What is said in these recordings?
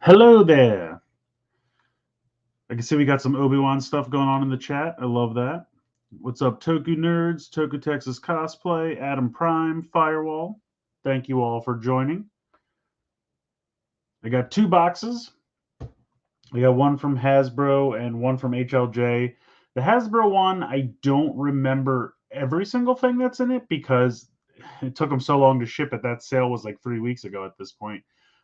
Hello there. I can see we got some Obi-Wan stuff going on in the chat. I love that. What's up, Toku Nerds, Toku Texas Cosplay, Adam Prime, Firewall. Thank you all for joining. I got two boxes. I got one from Hasbro and one from HLJ. The Hasbro one, I don't remember every single thing that's in it because it took them so long to ship it. That sale was like 3 weeks ago at this point.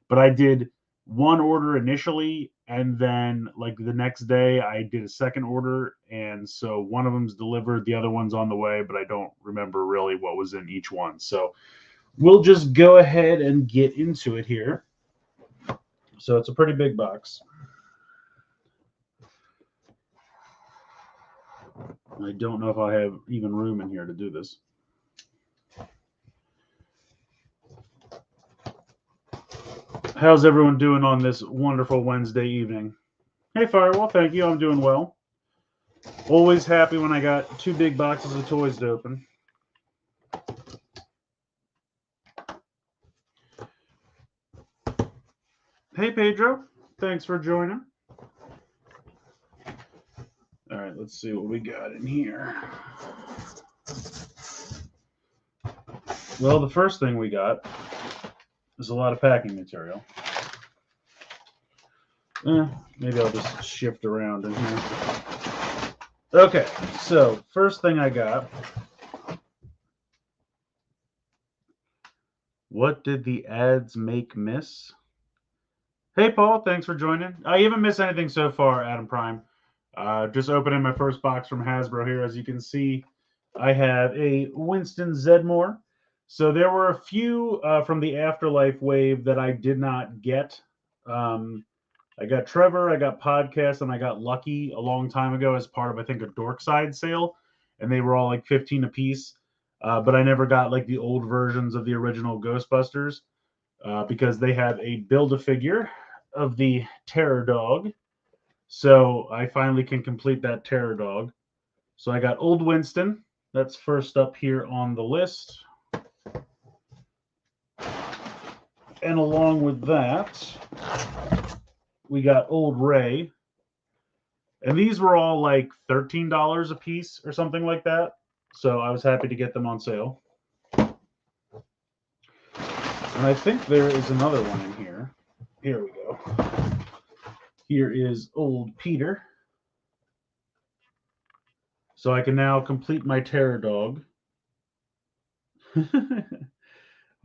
But I did one order initially, and then like the next day I did a second order, and so one of them's delivered, the other one's on the way, but I don't remember really what was in each one. So we'll just go ahead and get into it here. So it's a pretty big box. I don't know if I have even room in here to do this. How's everyone doing on this wonderful Wednesday evening? Hey, Firewall, thank you. I'm doing well. Always happy when I got two big boxes of toys to open. Hey, Pedro. Thanks for joining. All right, let's see what we got in here. Well, the first thing we got is a lot of packing material. Maybe I'll just shift around in here. Okay, so first thing I got. What did the ads make miss? Hey, Paul, thanks for joining. You haven't missed anything so far, Adam Prime. Just opening my first box from Hasbro here. As you can see, I have a Winston Zedmore. So there were a few from the Afterlife wave that I did not get. I got Trevor, I got Podcast, and I got Lucky a long time ago as part of, I think, a Dorkside sale. And they were all like 15 a piece. But I never got like the old versions of the original Ghostbusters because they have a Build-A-Figure of the Terror Dog. So I finally can complete that Terror Dog. So I got Old Winston. That's first up here on the list. And along with that, we got Old Ray. And these were all like $13 a piece or something like that. So I was happy to get them on sale. And I think there is another one in here. Here we go. Here is Old Peter. So I can now complete my Terror Dog.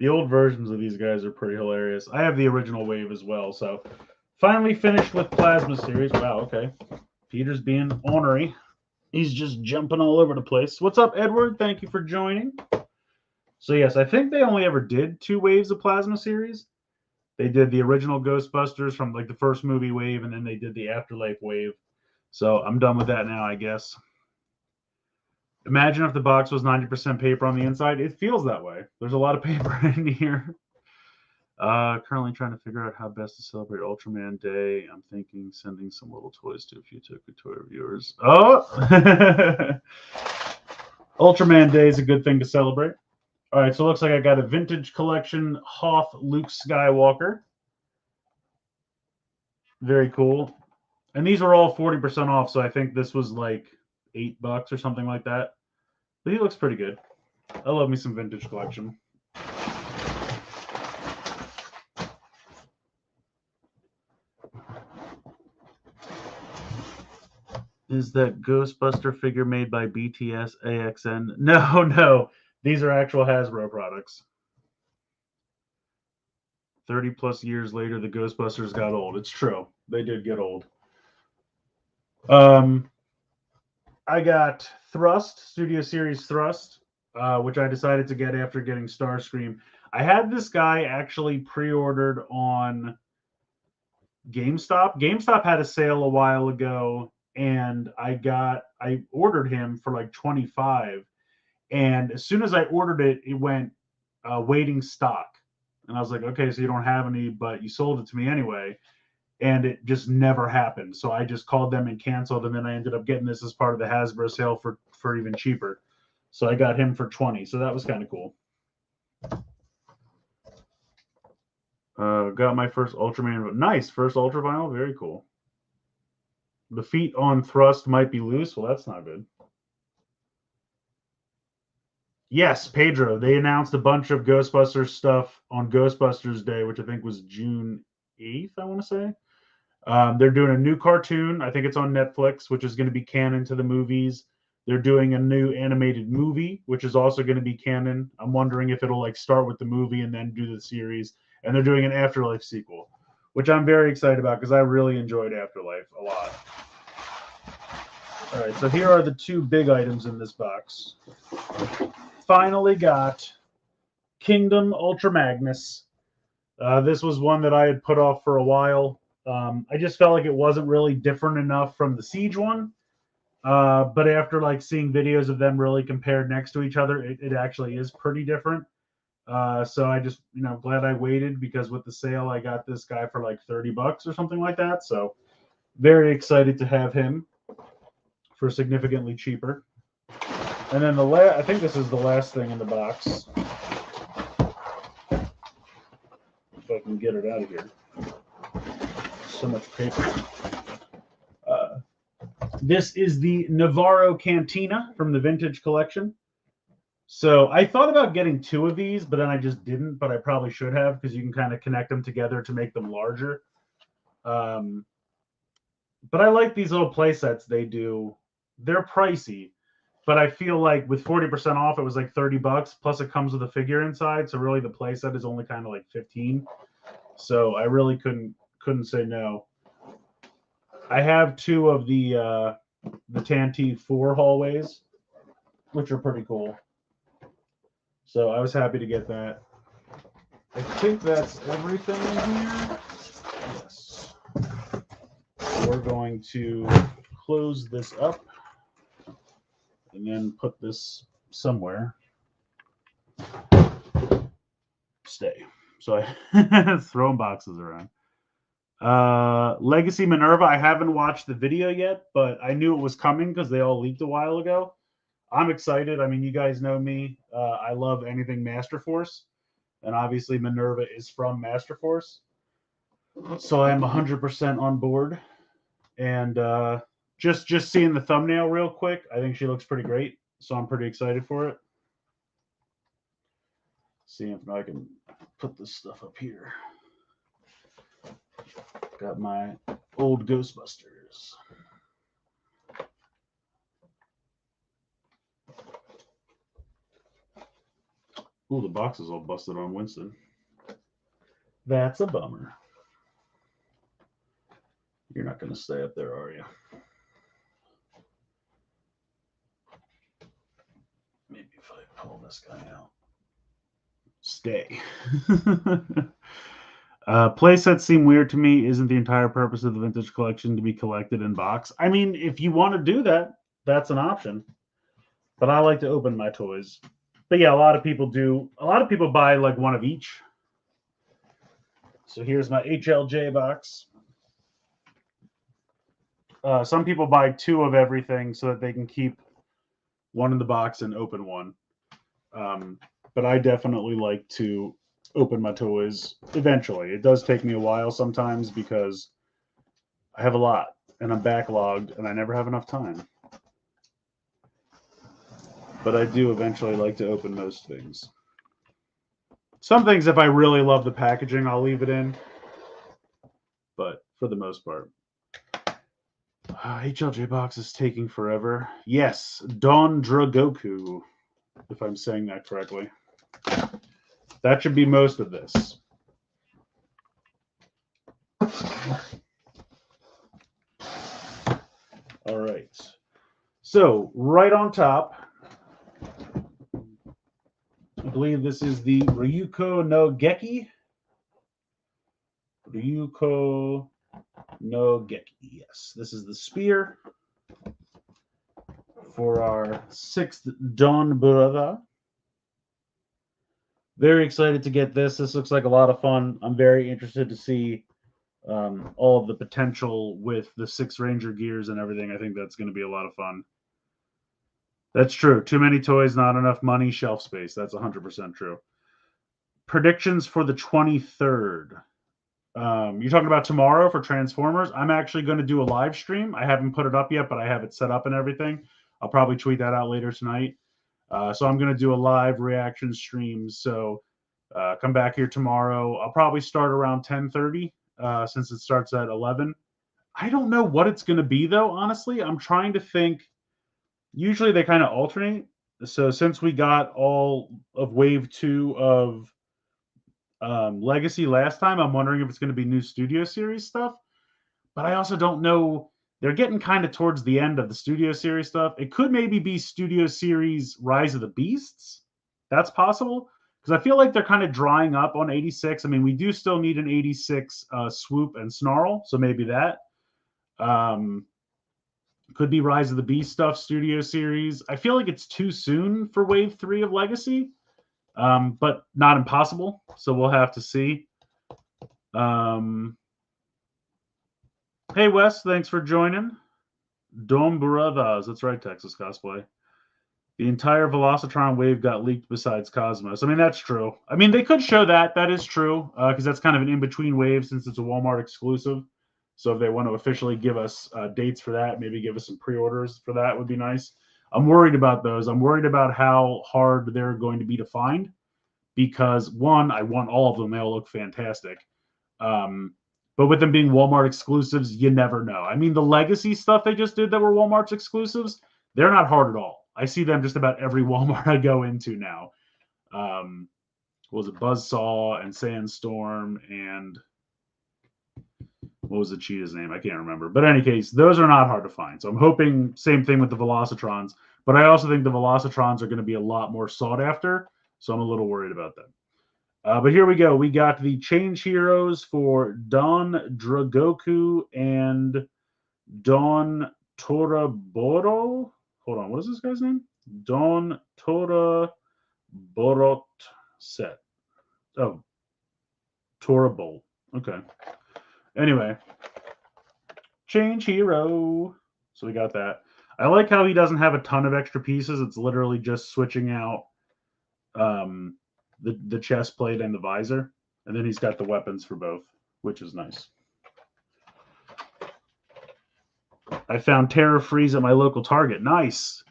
The old versions of these guys are pretty hilarious. I have the original wave as well. So finally finished with Plasma Series. Wow, okay. Peter's being ornery. He's just jumping all over the place. What's up, Edward? Thank you for joining. So yes, I think they only ever did 2 waves of Plasma Series. They did the original Ghostbusters from like the first movie wave, and then they did the Afterlife wave. So I'm done with that now, I guess. Imagine if the box was 90% paper on the inside. It feels that way. There's a lot of paper in here. Currently trying to figure out how best to celebrate Ultraman Day. I'm thinking sending some little toys to a few Toku Toy reviewers. Oh! Ultraman Day is a good thing to celebrate. All right, so it looks like I got a vintage collection Hoth Luke Skywalker. Very cool. And these are all 40% off, so I think this was like $8 or something like that. But he looks pretty good. I love me some vintage collection. Is that Ghostbuster figure made by BTS AXN? No, no. These are actual Hasbro products. 30 plus years later, the Ghostbusters got old. It's true. They did get old. I got Thrust, Studio Series Thrust, which I decided to get after getting Starscream. I had this guy actually pre-ordered on GameStop. GameStop had a sale a while ago, and I ordered him for like $25. And as soon as I ordered it, it went waiting stock. And I was like, okay, so you don't have any, but you sold it to me anyway. And it just never happened. So I just called them and canceled. And then I ended up getting this as part of the Hasbro sale for even cheaper. So I got him for $20. So that was kind of cool. Got my first Ultraman. Nice. First Ultra Vinyl. Very cool. The feet on thrust might be loose. Well, that's not good. Yes, Pedro. They announced a bunch of Ghostbusters stuff on Ghostbusters Day, which I think was June 8th, I want to say. They're doing a new cartoon. I think it's on Netflix, which is going to be canon to the movies. They're doing a new animated movie, which is also going to be canon. I'm wondering if it'll like start with the movie and then do the series. And they're doing an Afterlife sequel, which I'm very excited about because I really enjoyed Afterlife a lot. All right, so here are the two big items in this box. Finally got Kingdom Ultra Magnus. This was one that I had put off for a while. I just felt like it wasn't really different enough from the Siege one. But after like seeing videos of them really compared next to each other, it actually is pretty different. So I just, glad I waited because with the sale, I got this guy for like $30 or something like that. So very excited to have him for significantly cheaper. And then I think this is the last thing in the box. If I can get it out of here. So much paper. This is the Navarro Cantina from the Vintage Collection. So I thought about getting two of these, but then I just didn't, but I probably should have because you can kind of connect them together to make them larger. But I like these little play sets they do. They're pricey, but I feel like with 40% off, it was like $30, plus it comes with a figure inside. So really the play set is only kind of like 15. So I really couldn't say no. I have two of the Tanty 4 hallways, which are pretty cool. So I was happy to get that. I think that's everything in here. Yes. We're going to close this up and then put this somewhere. Stay. So I throwing boxes around. Legacy Minerva. I haven't watched the video yet, but I knew it was coming because they all leaked a while ago. I'm excited. I mean, you guys know me. I love anything Master Force, and obviously Minerva is from Master Force, so I am 100% on board. And just seeing the thumbnail real quick, I think she looks pretty great, so I'm pretty excited for it. See if I can put this stuff up here. Got my old Ghostbusters. Ooh, the box is all busted on Winston. That's a bummer. You're not going to stay up there, are you? Maybe if I pull this guy out. Stay. Playsets seem weird to me. Isn't the entire purpose of the Vintage Collection to be collected in box? I mean, if you want to do that, that's an option. But I like to open my toys. But yeah, a lot of people do. A lot of people buy like one of each. So here's my HLJ box. Some people buy two of everything so that they can keep one in the box and open one. But I definitely like to open my toys eventually. It does take me a while sometimes because I have a lot and I'm backlogged and I never have enough time. But I do eventually like to open most things. Some things, if I really love the packaging, I'll leave it in. But for the most part. HLJ box is taking forever. Yes, Donbrothers, if I'm saying that correctly. That should be most of this. All right. So right on top, I believe this is the Ryuko no Geki. Ryuko no Geki. Yes, this is the spear for our 6th Donbrother. Very excited to get this. This looks like a lot of fun. I'm very interested to see all of the potential with the 6 Ranger gears and everything. I think that's going to be a lot of fun. That's true. Too many toys, not enough money, shelf space. That's 100% true. Predictions for the 23rd. You're talking about tomorrow for Transformers. I'm actually going to do a live stream. I haven't put it up yet, but I have it set up and everything. I'll probably tweet that out later tonight. So I'm going to do a live reaction stream. So come back here tomorrow. I'll probably start around 10:30 since it starts at 11. I don't know what it's going to be, though, honestly. I'm trying to think. Usually they kind of alternate. So since we got all of Wave 2 of Legacy last time, I'm wondering if it's going to be new Studio Series stuff. But I also don't know. They're getting kind of towards the end of the Studio Series stuff. It could maybe be Studio Series Rise of the Beasts. That's possible. Because I feel like they're kind of drying up on 86. I mean, we do still need an 86 Swoop and Snarl. So maybe that. Could be Rise of the Beast stuff, Studio Series. I feel like it's too soon for Wave 3 of Legacy. But not impossible. So we'll have to see. Hey, Wes, thanks for joining. Donbrothers, that's right, Texas Cosplay. The entire Velocitron wave got leaked besides Cosmos. I mean, that's true. I mean, they could show that. That is true, because that's kind of an in-between wave since it's a Walmart exclusive. So if they want to officially give us dates for that, maybe give us some pre-orders for that would be nice. I'm worried about those. I'm worried about how hard they're going to be to find because, one, I want all of them. They all look fantastic. But with them being Walmart exclusives, you never know. I mean, the Legacy stuff they just did that were Walmart's exclusives, they're not hard at all. I see them just about every Walmart I go into now. What was it? Buzzsaw and Sandstorm and what was the cheetah's name? I can't remember. But in any case, those are not hard to find. So I'm hoping same thing with the Velocitrons. But I also think the Velocitrons are going to be a lot more sought after. So I'm a little worried about that. But here we go. We got the Change Heroes for Don Dragoku and Don Toraboro. Hold on. What is this guy's name? Don Toraborot set. Oh, Torabol. Okay. Anyway, Change Hero. So we got that. I like how he doesn't have a ton of extra pieces. It's literally just switching out the chest plate and the visor. And then he's got the weapons for both, which is nice. I found Terror Freeze at my local Target. Nice.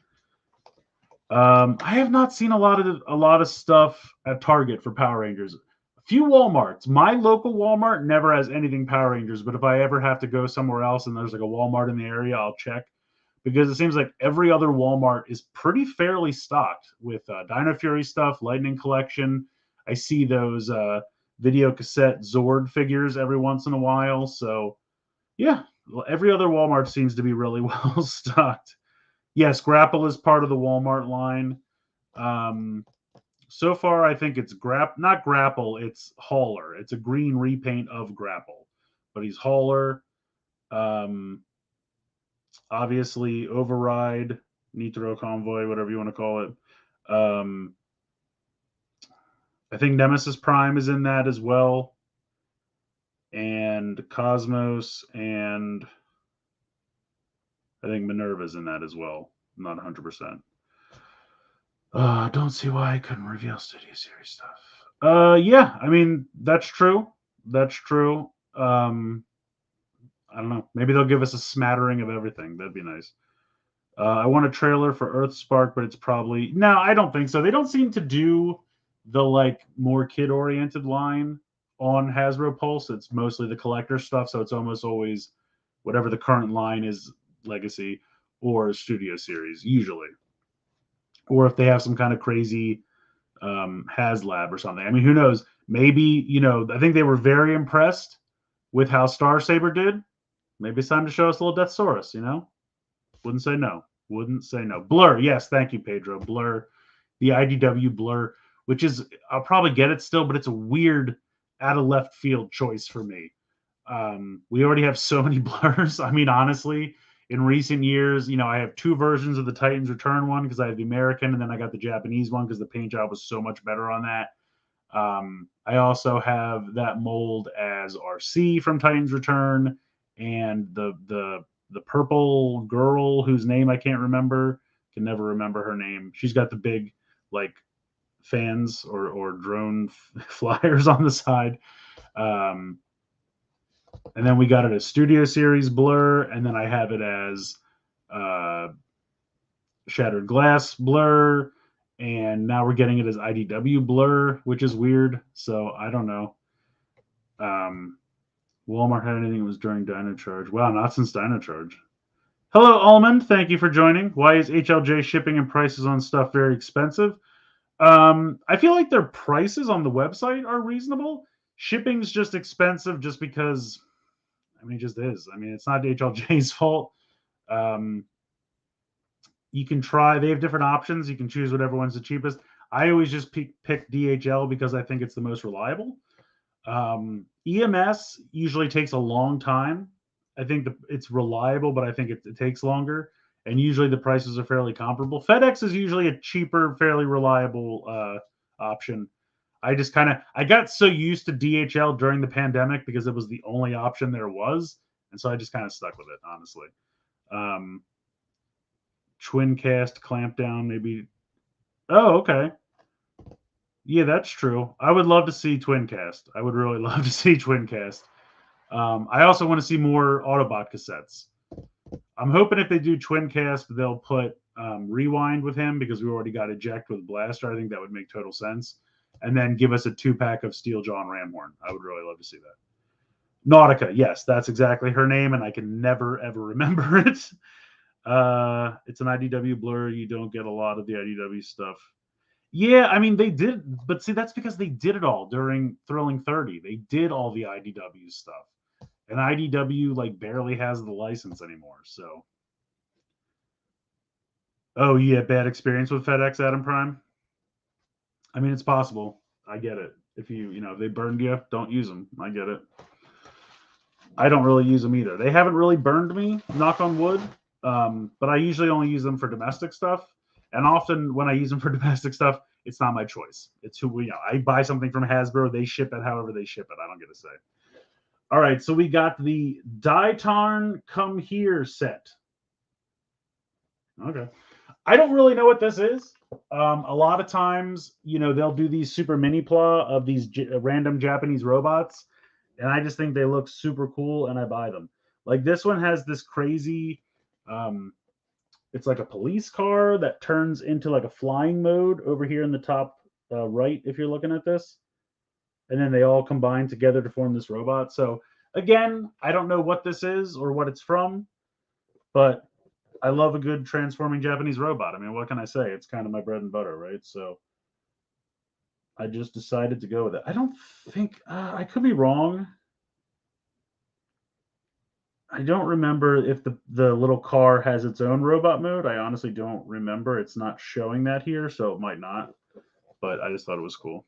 I have not seen a lot of stuff at Target for Power Rangers. A few Walmarts. My local Walmart never has anything Power Rangers, but if I ever have to go somewhere else and there's like a Walmart in the area, I'll check. Because it seems like every other Walmart is pretty fairly stocked with Dino Fury stuff, Lightning Collection. I see those video cassette Zord figures every once in a while. So, yeah, every other Walmart seems to be really well stocked. Yes, Grapple is part of the Walmart line. So far, I think it's not Grapple, it's Hauler. It's a green repaint of Grapple. But he's Hauler. Obviously, Override, Nitro Convoy, whatever you want to call it. I think Nemesis Prime is in that as well. And Cosmos, and I think Minerva's in that as well. I'm not 100%. Don't see why I couldn't reveal Studio Series stuff. Yeah, I mean, that's true. That's true. I don't know. Maybe they'll give us a smattering of everything. That'd be nice. I want a trailer for Earthspark, but it's probably... No, I don't think so. They don't seem to do the, like, more kid-oriented line on Hasbro Pulse. It's mostly the collector stuff, so it's almost always whatever the current line is, Legacy, or Studio Series, usually. Or if they have some kind of crazy HasLab or something. I mean, who knows? Maybe, I think they were very impressed with how Star Saber did. Maybe it's time to show us a little Deathsaurus, Wouldn't say no. Wouldn't say no. Blur. Yes, thank you, Pedro. Blur. The IDW Blur, which is, I'll probably get it still, but it's a weird out of left field choice for me. We already have so many Blurs. I mean, honestly, in recent years, I have two versions of the Titans Return one because I have the American and then I got the Japanese one because the paint job was so much better on that. I also have that mold as RC from Titans Return and the purple girl whose name I can't remember, can never remember her name. She's got the big like fans or drone flyers on the side. And then we got it as Studio Series Blur, and then I have it as Shattered Glass Blur, and now we're getting it as IDW Blur, which is weird. So I don't know. Walmart had anything that was during Dino Charge. Wow, not since Dino Charge. Hello, Almond. Thank you for joining. Why is HLJ shipping and prices on stuff very expensive? I feel like their prices on the website are reasonable. Shipping's just expensive just because, I mean, it just is. I mean, it's not HLJ's fault. You can try, they have different options. You can choose whatever one's the cheapest. I always just pick DHL because I think it's the most reliable. EMS usually takes a long time. I think it's reliable, but I think it takes longer. And usually the prices are fairly comparable. FedEx is usually a cheaper, fairly reliable option. I got so used to DHL during the pandemic because it was the only option there was. And so I just kind of stuck with it, honestly. Twin cast clamp down, maybe. Oh, okay. Yeah, that's true. I would love to see twin cast. I would really love to see twin cast. I also want to see more Autobot cassettes. I'm hoping if they do twin cast, they'll put Rewind with him because we already got Eject with Blaster. I think that would make total sense. And then give us a 2-pack of Steeljaw and Ramhorn. I would really love to see that. Nautica, yes, that's exactly her name, and I can never, ever remember it. It's an IDW Blur. You don't get a lot of the IDW stuff. Yeah, I mean, they did, but see, that's because they did it all during Thrilling 30. They did all the IDW stuff. And IDW, like, barely has the license anymore, so. Oh, yeah, bad experience with FedEx, Adam Prime? I mean, it's possible. I get it. If they burned you, don't use them. I get it. I don't really use them either. They haven't really burned me, knock on wood, but I usually only use them for domestic stuff. And often when I use them for domestic stuff, it's not my choice. It's I buy something from Hasbro. They ship it however they ship it. I don't get a say. All right, so we got the Dietarn Come Here set. Okay. I don't really know what this is. A lot of times, they'll do these super mini pla of these random Japanese robots, and I just think they look super cool, and I buy them. Like this one has this crazy, it's like a police car that turns into like a flying mode over here in the top right, if you're looking at this. And then they all combine together to form this robot. So again, I don't know what this is or what it's from, but I love a good transforming Japanese robot. I mean, what can I say? It's kind of my bread and butter, right? So I just decided to go with it. I don't think, I could be wrong. I don't remember if the little car has its own robot mode. I honestly don't remember. It's not showing that here, so it might not. But I just thought it was cool.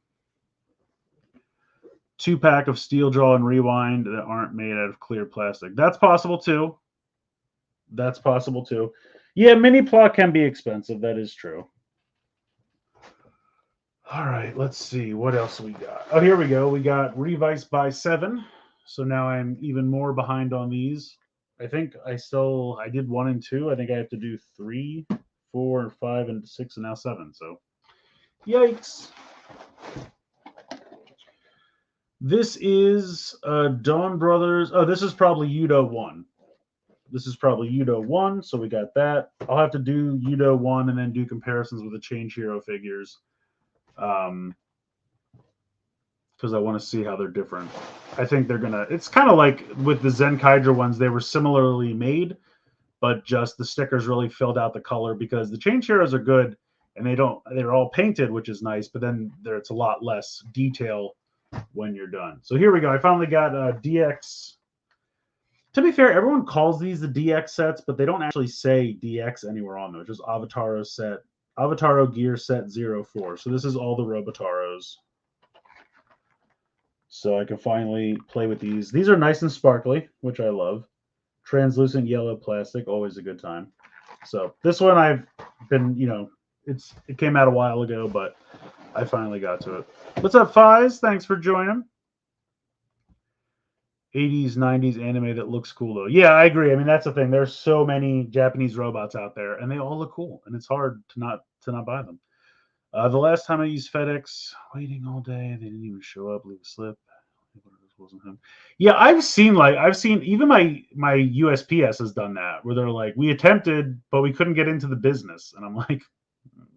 2-pack of Steeljaw and Rewind that aren't made out of clear plastic. That's possible too. Yeah, mini plot can be expensive. That is true. All right, let's see. What else we got? Oh, here we go. We got Revice by 7. So now I'm even more behind on these. I think I did 1 and 2. I think I have to do 3, 4, 5, and 6, and now 7. So, yikes. This is Donbrothers. Oh, this is probably Yudo 1. So we got that. I'll have to do Yudo 1 and then do comparisons with the Change Hero figures. Because I want to see how they're different. I think they're gonna. It's kind of like with the Zenkydra ones; they were similarly made, but just the stickers really filled out the color because the Change Heroes are good and they're all painted, which is nice, but then it's a lot less detail when you're done. So here we go. I finally got DX. To be fair, everyone calls these the DX sets, but they don't actually say DX anywhere on them. It's just Avataro Gear Set 04. So this is all the Robotaros. So I can finally play with these. These are nice and sparkly, which I love. Translucent yellow plastic, always a good time. So this one I've been, it came out a while ago, but I finally got to it. What's up, Fies? Thanks for joining. 80s, 90s anime that looks cool, though. Yeah, I agree. I mean, that's the thing. There's so many Japanese robots out there, and they all look cool, and it's hard to not buy them. The last time I used FedEx, waiting all day, they didn't even show up, leave a slip. wasn't him. Yeah, I've seen even my USPS has done that where they're like, we attempted, but we couldn't get into the business, and I'm like,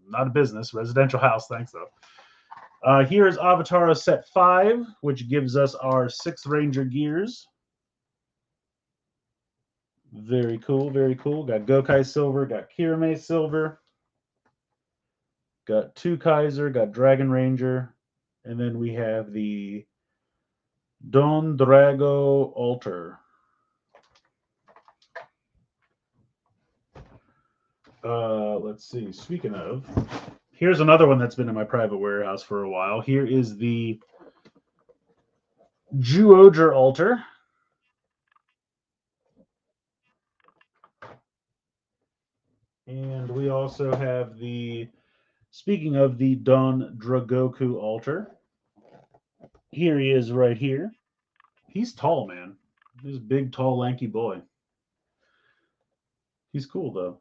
not a business, residential house, thanks though. Here is Avatara set 5, which gives us our 6 Ranger gears. Very cool, very cool. Got Gokai Silver, got Kirame Silver, got 2 Kaiser, got Dragon Ranger, and then we have the Don Drago Altar. Let's see. Speaking of, here's another one that's been in my private warehouse for a while. Here is the Juoger Altar. And we also have the, speaking of the Don Dragoku Altar, here he is right here. He's tall, man. He's a big, tall, lanky boy. He's cool, though.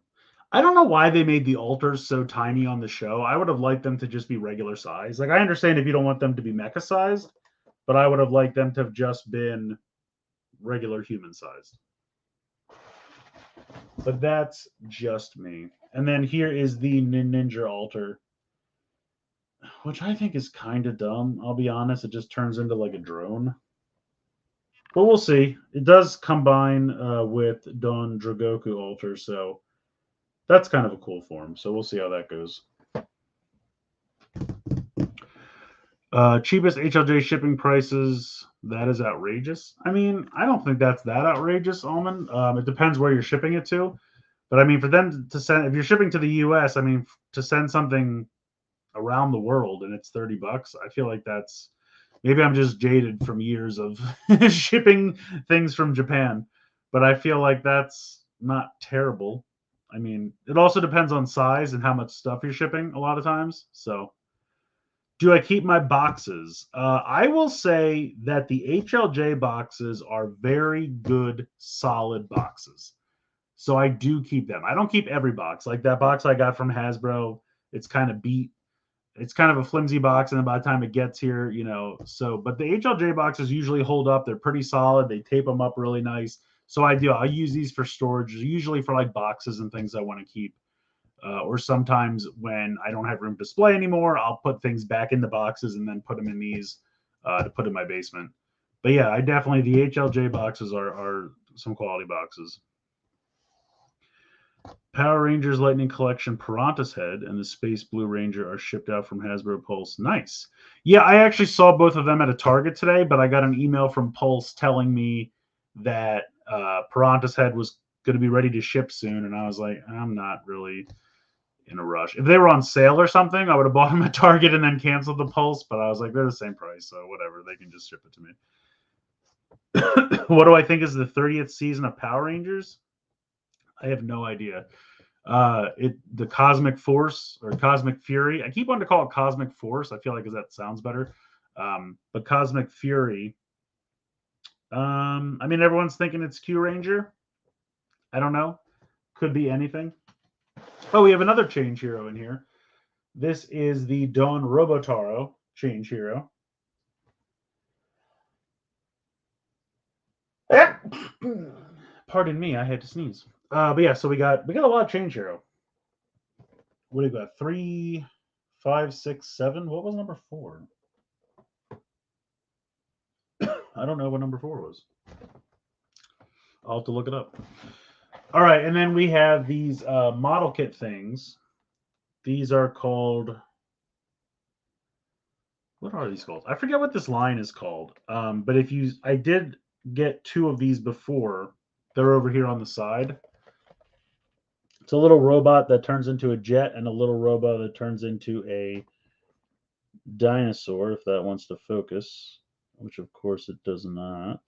I don't know why they made the altars so tiny on the show. I would have liked them to just be regular size. Like, I understand if you don't want them to be mecha sized, but I would have liked them to have just been regular human sized. But that's just me. And then here is the Ninja Altar, which I think is kind of dumb. I'll be honest. It just turns into like a drone. But we'll see. It does combine with Don Dragoku Altar, so that's kind of a cool form. So we'll see how that goes. Cheapest HLJ shipping prices. That is outrageous. I mean, I don't think that's that outrageous, Almond. It depends where you're shipping it to. But I mean, for them to send, if you're shipping to the US, I mean, to send something around the world and it's $30, I feel like that's, maybe I'm just jaded from years of shipping things from Japan. But I feel like that's not terrible. I mean, it also depends on size and how much stuff you're shipping a lot of times. So, do I keep my boxes? I will say that the HLJ boxes are very good, solid boxes. So I do keep them. I don't keep every box. Like that box I got from Hasbro, it's kind of beat. It's kind of a flimsy box, and then by the time it gets here, but the HLJ boxes usually hold up. They're pretty solid. They tape them up really nice. So I use these for storage, usually for like boxes and things I want to keep. Or sometimes when I don't have room to display anymore, I'll put things back in the boxes and then put them in these to put in my basement. But yeah, the HLJ boxes are some quality boxes. Power Rangers Lightning Collection Piranha's Head and the Space Blue Ranger are shipped out from Hasbro Pulse. Nice. Yeah, I actually saw both of them at a Target today, but I got an email from Pulse telling me that Piranha's Head was going to be ready to ship soon, and I was like, I'm not really in a rush. If they were on sale or something, I would have bought them at Target and then canceled the Pulse, but I was like, they're the same price, so whatever. They can just ship it to me. What do I think is the 30th season of Power Rangers? I have no idea. The Cosmic Force or Cosmic Fury. I keep wanting to call it Cosmic Force. I feel like that sounds better. But Cosmic Fury. I mean, everyone's thinking it's Q Ranger. I don't know. Could be anything. Oh, we have another change hero in here. This is the Don Robotaro change hero. Pardon me, I had to sneeze. But yeah, so we got a lot of change hero. What do we got? 3, 5, 6, 7. What was number 4? I don't know what number 4 was. I'll have to look it up. All right, and then we have these model kit things. These are called. What are these called? I forget what this line is called. But I did get 2 of these before. They're over here on the side. It's a little robot that turns into a jet and a little robot that turns into a dinosaur, if that wants to focus, which of course it does not.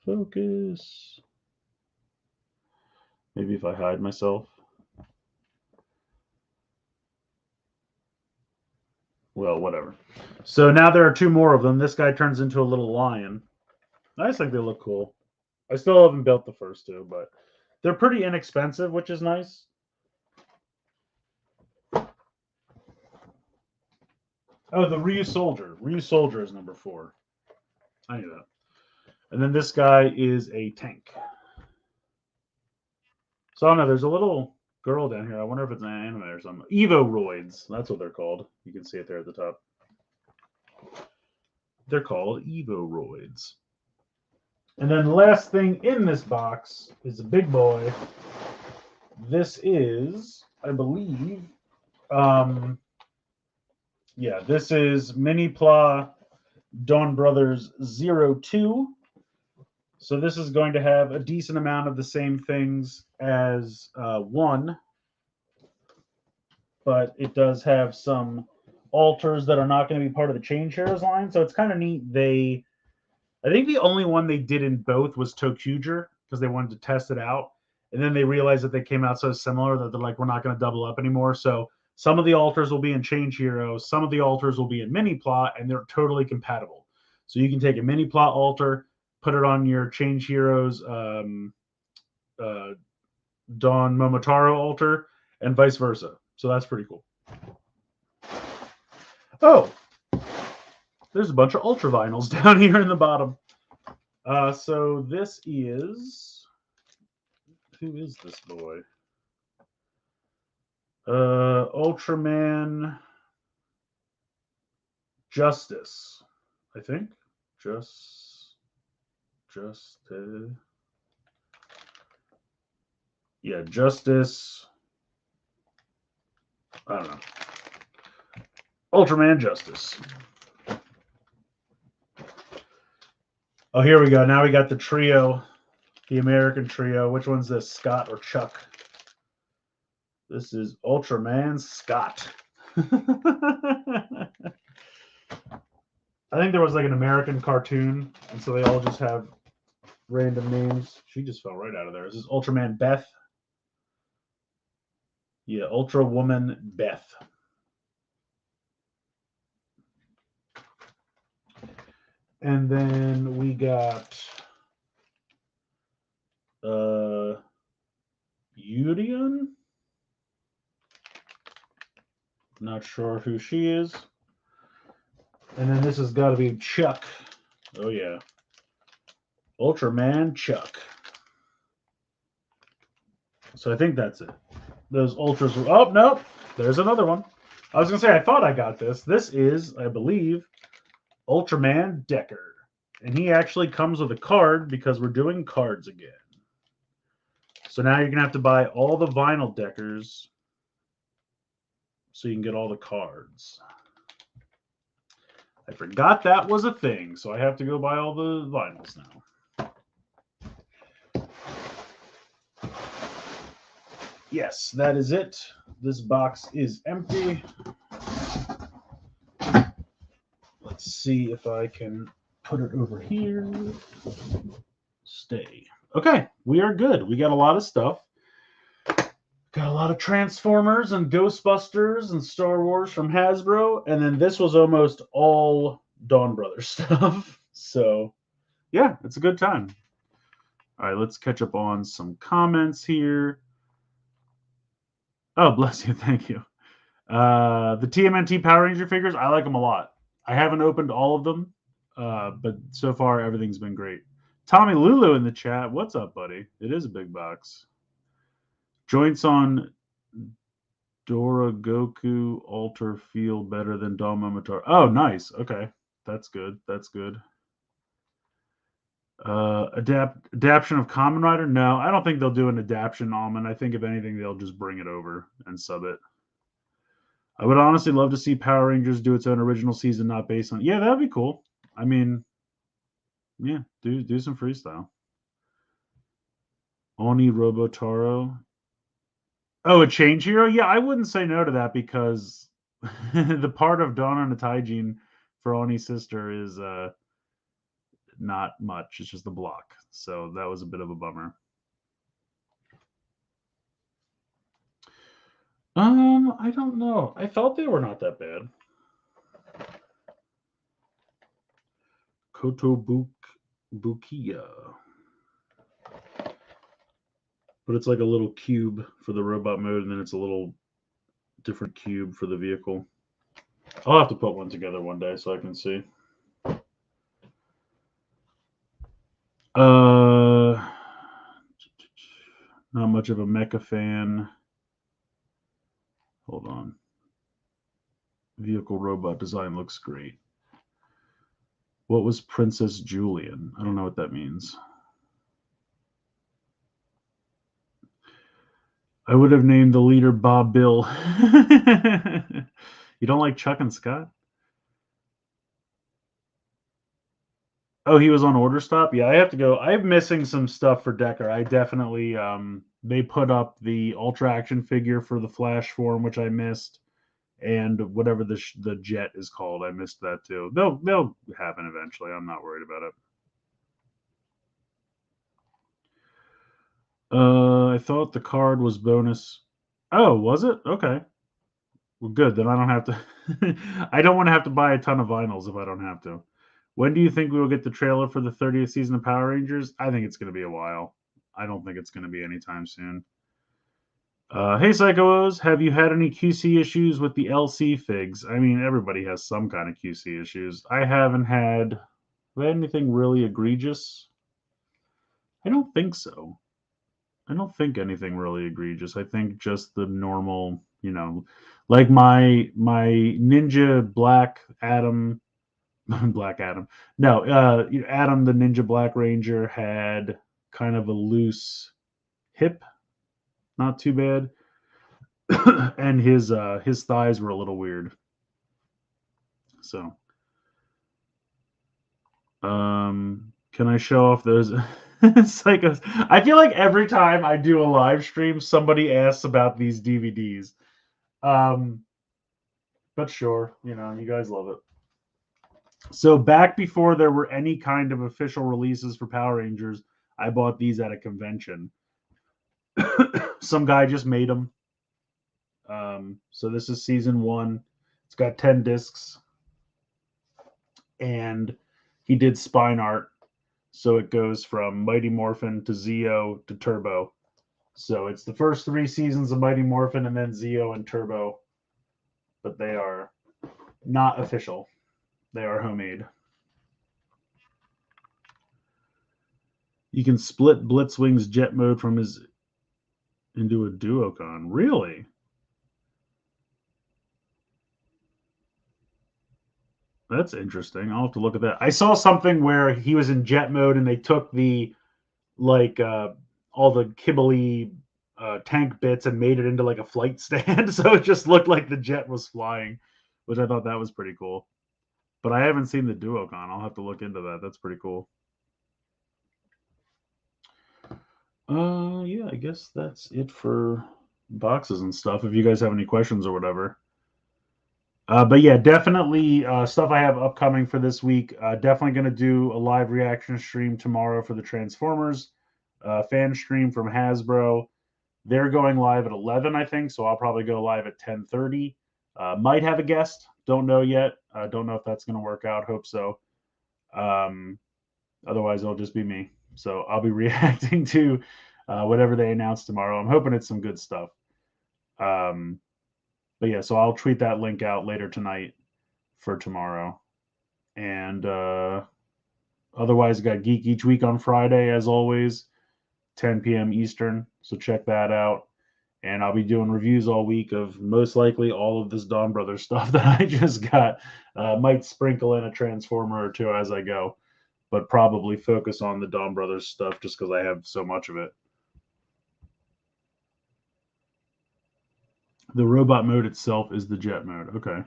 Focus. Maybe if I hide myself. Well, whatever. So now there are 2 more of them. This guy turns into a little lion. I just think they look cool. I still haven't built the first 2, but they're pretty inexpensive, which is nice. Oh, the Ryu Soldier. Ryu Soldier is number 4. I knew that. And then this guy is a tank. So I don't know. There's a little girl down here. I wonder if it's an anime or something. Evoroids. That's what they're called. You can see it there at the top. They're called Evoroids. And then the last thing in this box is a big boy. This is, I believe, this is Mini Pla Donbrothers 02. So this is going to have a decent amount of the same things as 1, but it does have some alters that are not going to be part of the Change Heroes line. So it's kind of neat. I think the only one they did in both was Tokuger because they wanted to test it out. And then they realized that they came out so similar that they're like, we're not going to double up anymore. So some of the alters will be in Change Heroes, some of the alters will be in Mini Plot, and they're totally compatible. So you can take a Mini Plot alter, put it on your Change Heroes Don Momotaro alter, and vice versa. So that's pretty cool. Oh, there's a bunch of ultra vinyls down here in the bottom. So this is, who is this boy? Ultraman Justice, I think. Justice. I don't know. Ultraman Justice. Oh, here we go. Now we got the trio, the American trio. Which one's this, Scott or Chuck? This is Ultraman Scott. I think there was like an American cartoon, and so they all just have random names. She just fell right out of there. This is Ultraman Beth. Yeah, Ultra Woman Beth. And then we got Yudian. Not sure who she is. And then this has got to be Chuck. Oh, yeah. Ultraman Chuck. So I think that's it. Those ultras were... Oh, no. There's another one. I was going to say, I thought I got this. This is, I believe, Ultraman Decker. And he actually comes with a card because we're doing cards again. So now you're going to have to buy all the vinyl Deckers so you can get all the cards. I forgot that was a thing, so I have to go buy all the vinyls now. Yes, that is it. This box is empty. Let's see if I can put it over here. Stay. Okay, we are good. We got a lot of stuff. Got a lot of Transformers and Ghostbusters and Star Wars from Hasbro. And then this was almost all Donbrothers stuff. So, yeah, it's a good time. All right, let's catch up on some comments here. Oh, bless you. Thank you. The TMNT Power Ranger figures, I like them a lot. I haven't opened all of them, but so far everything's been great. Tommy Lulu in the chat. What's up, buddy? It is a big box. Joints on Dora Goku alter feel better than Don Momotaro. Oh, nice. Okay. That's good. That's good. Adaption of Kamen Rider? No, I don't think they'll do an adaption almond. I think if anything, they'll just bring it over and sub it. I would honestly love to see Power Rangers do its own original season, not based on. Yeah, that'd be cool. I mean, yeah, do some freestyle. Oni Robotaro. Oh, a change hero? Yeah, I wouldn't say no to that because the part of Dawn and Taijin for Oni's sister is not much. It's just the block. So that was a bit of a bummer. I don't know. I thought they were not that bad. Kotobukiya. But it's like a little cube for the robot mode, and then it's a little different cube for the vehicle. I'll have to put one together one day so I can see. Not much of a mecha fan. Hold on. Vehicle robot design looks great. What was Princess Julian? I don't know what that means. I would have named the leader Bob Bill. You don't like Chuck and Scott? Oh, he was on order stop? Yeah, I have to go. I'm missing some stuff for Decker. I definitely they put up the Ultra Action figure for the Flash form, which I missed, and whatever the jet is called, I missed that too. They'll happen eventually. I'm not worried about it. I thought the card was bonus. Oh, was it? Okay. Well, good. Then I don't have to. I don't want to have to buy a ton of vinyls if I don't have to. When do you think we will get the trailer for the 30th season of Power Rangers? I think it's going to be a while. I don't think it's going to be anytime soon. Hey, Psychos, have you had any QC issues with the LC figs? I mean, everybody has some kind of QC issues. I haven't had anything really egregious. I don't think so. I don't think anything really egregious. I think just the normal, like my Ninja Black Adam, Black Adam. No, Adam the Ninja Black Ranger had kind of a loose hip, not too bad, and his thighs were a little weird. So, can I show off those? Psychos. I feel like every time I do a live stream, somebody asks about these DVDs. But sure, you guys love it. So back before there were any kind of official releases for Power Rangers, I bought these at a convention. Some guy just made them. So this is season 1. It's got 10 discs. And he did spine art. So it goes from Mighty Morphin to Zeo to Turbo. So it's the first 3 seasons of Mighty Morphin and then Zeo and Turbo. But they are not official. They are homemade. You can split Blitzwing's jet mode from his into a Duocon. Really? That's interesting. I'll have to look at that. I saw something where he was in jet mode and they took the all the kibbly tank bits and made it into like a flight stand, so it just looked like the jet was flying, which I thought that was pretty cool. But I haven't seen the Duocon. I'll have to look into that. That's pretty cool. Yeah, I guess that's it for boxes and stuff. If you guys have any questions or whatever. But yeah, definitely stuff I have upcoming for this week. Definitely going to do a live reaction stream tomorrow for the Transformers fan stream from Hasbro. They're going live at 11, I think, so I'll probably go live at 10:30. Might have a guest. Don't know yet. Don't know if that's going to work out. Hope so. Otherwise, it'll just be me. So I'll be reacting to whatever they announce tomorrow. I'm hoping it's some good stuff. But yeah, so I'll tweet that link out later tonight for tomorrow. And otherwise, got Geek Each Week on Friday, as always, 10 p.m. Eastern. So check that out. And I'll be doing reviews all week of most likely all of this Donbrothers stuff that I just got. Might sprinkle in a Transformer or two as I go, but probably focus on the Donbrothers stuff just because I have so much of it. The robot mode itself is the jet mode. Okay.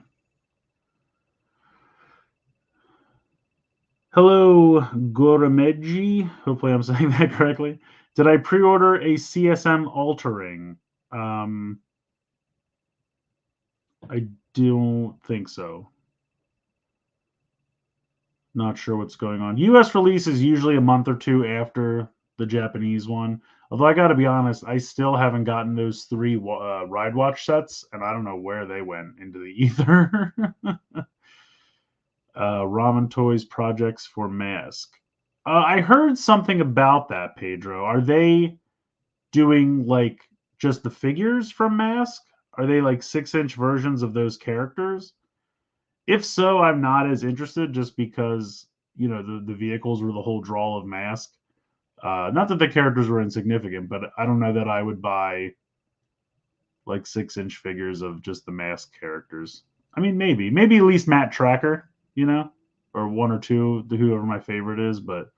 Hello, Gorameji. Hopefully I'm saying that correctly. Did I pre-order a CSM altering? I don't think so. Not sure what's going on. US release is usually a month or two after the Japanese one. Although I got to be honest, I still haven't gotten those 3 Ride Watch sets, and I don't know where they went into the ether. Ramen Toys projects for Mask. I heard something about that, Pedro. Are they doing like just the figures from Mask? Are they like 6-inch versions of those characters? If so, I'm not as interested just because, the vehicles were the whole draw of Mask. Not that the characters were insignificant, but I don't know that I would buy like 6-inch figures of just the Mask characters. I mean, maybe at least Matt Tracker, or one or two, whoever my favorite is. But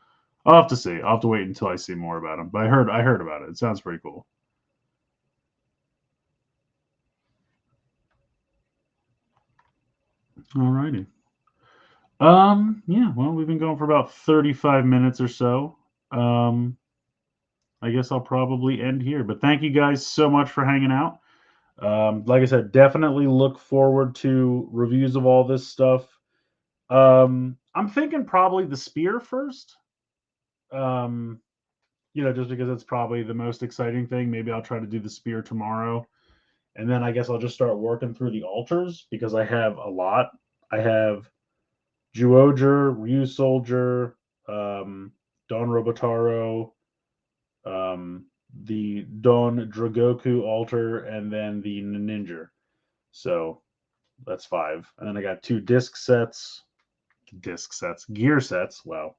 I'll have to see. I'll have to wait until I see more about him. But I heard about it. It sounds pretty cool. Alrighty. Yeah, well, we've been going for about 35 minutes or so. I guess I'll probably end here. But thank you guys so much for hanging out. Like I said, definitely look forward to reviews of all this stuff. I'm thinking probably the spear first. Um, just because it's probably the most exciting thing. Maybe I'll try to do the spear tomorrow. And then I guess I'll just start working through the altars because I have a lot. I have Juoger, Ryu Soldier, Don Robotaro, the Don Dragoku altar, and then the Ninja. So that's 5. And then I got 2 gear sets. Wow.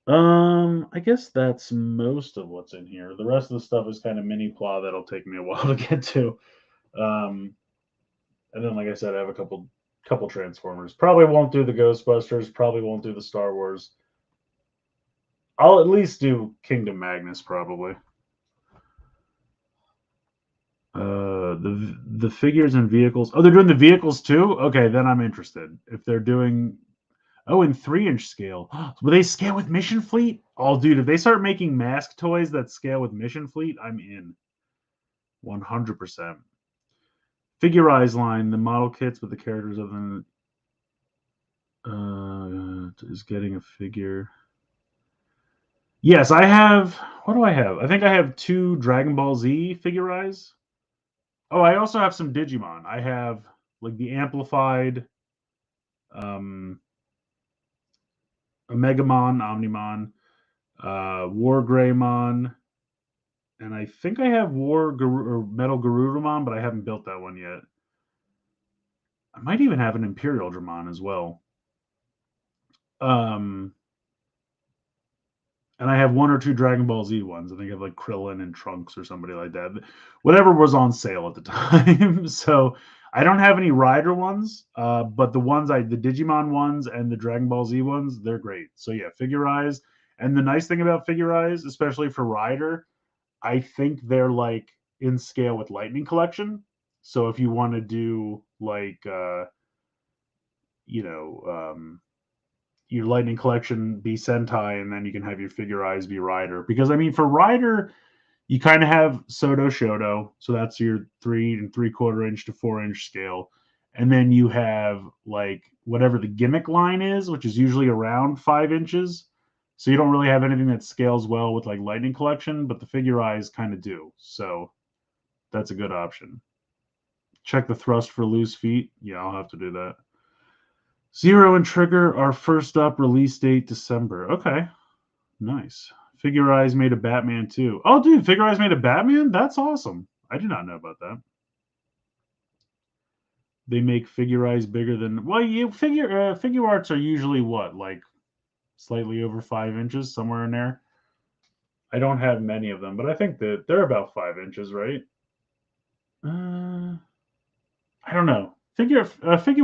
I guess that's most of what's in here. The rest of the stuff is kind of mini plot that'll take me a while to get to. Um, and then, like I said, I have a couple Transformers. Probably won't do the Ghostbusters. Probably won't do the Star Wars. I'll at least do Kingdom Magnus, probably. The figures and vehicles. Oh, they're doing the vehicles too. Okay, then I'm interested. If they're doing in 3-inch scale. Will they scale with Mission Fleet? Oh, dude, if they start making Mask toys that scale with Mission Fleet, I'm in. 100%. Figurize line, the model kits with the characters of them is getting a figure. Yes, I have. What do I have? I think I have 2 Dragon Ball Z Figurize. Oh, I also have some Digimon. I have like the amplified Omegamon, Omnimon, War Greymon, and I think I have Metal Garurumon, but I haven't built that one yet. I might even have an Imperial Dramon as well. And I have 1 or 2 Dragon Ball Z ones. I think I have like Krillin and Trunks or somebody like that. Whatever was on sale at the time. So I don't have any Rider ones, but the Digimon ones and the Dragon Ball Z ones, they're great. So yeah, Figurize. And the nice thing about Figurize, especially for Rider, I think they're like in scale with Lightning Collection. So if you want to do like, your Lightning Collection be Sentai, and then you can have your Figurize be Rider. Because I mean, for Rider, you kind of have Soto Shoto, so that's your 3 3/4 inch to 4-inch scale, and then you have like whatever the gimmick line is, which is usually around 5 inches. So you don't really have anything that scales well with like Lightning Collection, but the Figurize kind of do. So that's a good option. Check the thrust for loose feet. Yeah, I'll have to do that. Zero and Trigger are first up, release date December. Okay, nice. Figurize made a Batman too. Oh, dude, Figurize made a Batman? That's awesome. I did not know about that. They make Figurize bigger than figure arts are usually what, like slightly over 5 inches, somewhere in there. I don't have many of them, but I think that they're about 5 inches, right? I don't know. Figure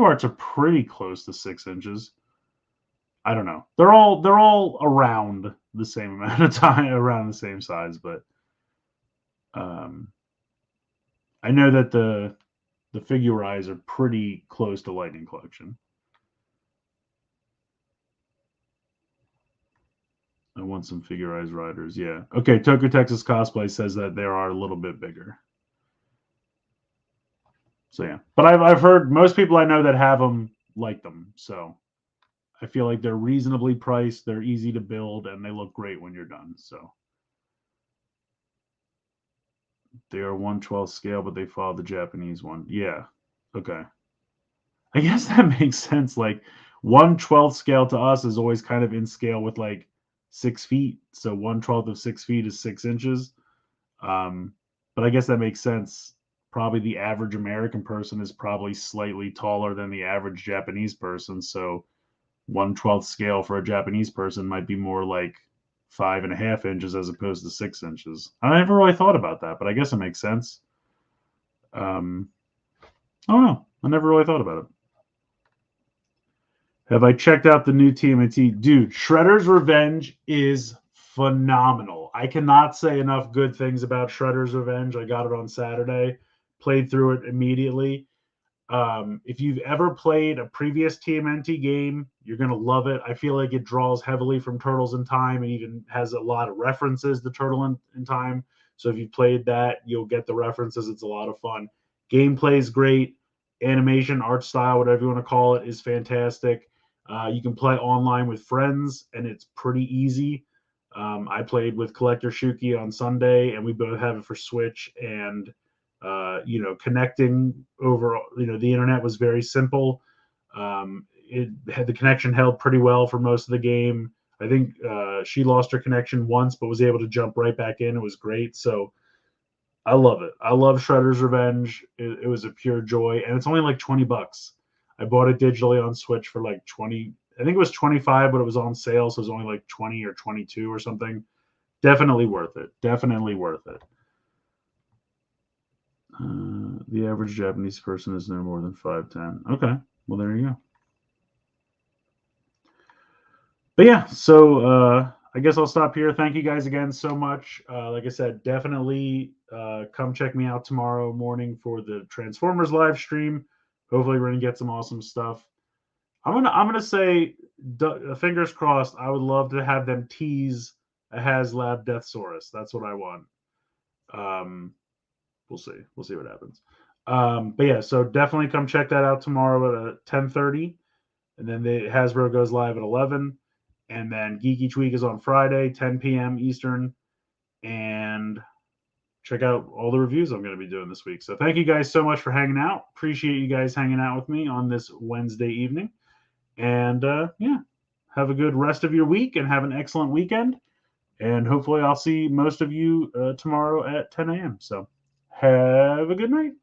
arts are pretty close to 6 inches. I don't know. They're all around the same amount of time, around the same size, but I know that the Figurize are pretty close to Lightning Collection. I want some Figurize riders. Yeah. Okay. Toku Texas Cosplay says that they are a little bit bigger. So yeah, but I've heard most people I know that have them like them. So I feel like they're reasonably priced, they're easy to build, and they look great when you're done. So they are 1/12 scale, but they follow the Japanese one. Yeah. Okay. I guess that makes sense. Like 1/12 scale to us is always kind of in scale with like 6 feet. So 1/12 of 6 feet is 6 inches. But I guess that makes sense probably the average American person is probably slightly taller than the average Japanese person. So 1/12 scale for a Japanese person might be more like 5.5 inches as opposed to 6 inches. I never really thought about that, but I guess it makes sense. I don't know. I never really thought about it. Have I checked out the new TMNT? Dude, Shredder's Revenge is phenomenal. I cannot say enough good things about Shredder's Revenge. I got it on Saturday, played through it immediately. If you've ever played a previous TMNT game, you're going to love it. I feel like it draws heavily from Turtles in Time and even has a lot of references to Turtle in Time. So if you played that, you'll get the references. It's a lot of fun. Gameplay is great. Animation, art style, whatever you want to call it, is fantastic. You can play online with friends, and it's pretty easy. I played with Collector Shuki on Sunday, and we both have it for Switch, and connecting over, the internet was very simple. It had the connection held pretty well for most of the game. I think she lost her connection once, but was able to jump right back in. It was great. So I love it. I love Shredder's Revenge. It was a pure joy, and it's only like $20. I bought it digitally on Switch for like 20. I think it was 25, but it was on sale, so it was only like 20 or 22 or something. Definitely worth it. Definitely worth it. The average Japanese person is no more than 5'10". Okay, well there you go. But yeah, so I guess I'll stop here. Thank you guys again so much. Like I said, definitely come check me out tomorrow morning for the Transformers live stream. Hopefully, we're gonna get some awesome stuff. I'm gonna say, fingers crossed. I would love to have them tease a HasLab Deathsaurus. That's what I want. We'll see. We'll see what happens. But yeah, so definitely come check that out tomorrow at 10:30, and then the Hasbro goes live at 11, and then Geeky Tweak is on Friday, 10 p.m. Eastern, and check out all the reviews I'm going to be doing this week. So thank you guys so much for hanging out. Appreciate you guys hanging out with me on this Wednesday evening, and yeah, have a good rest of your week and have an excellent weekend. And hopefully, I'll see most of you tomorrow at 10 a.m. So have a good night.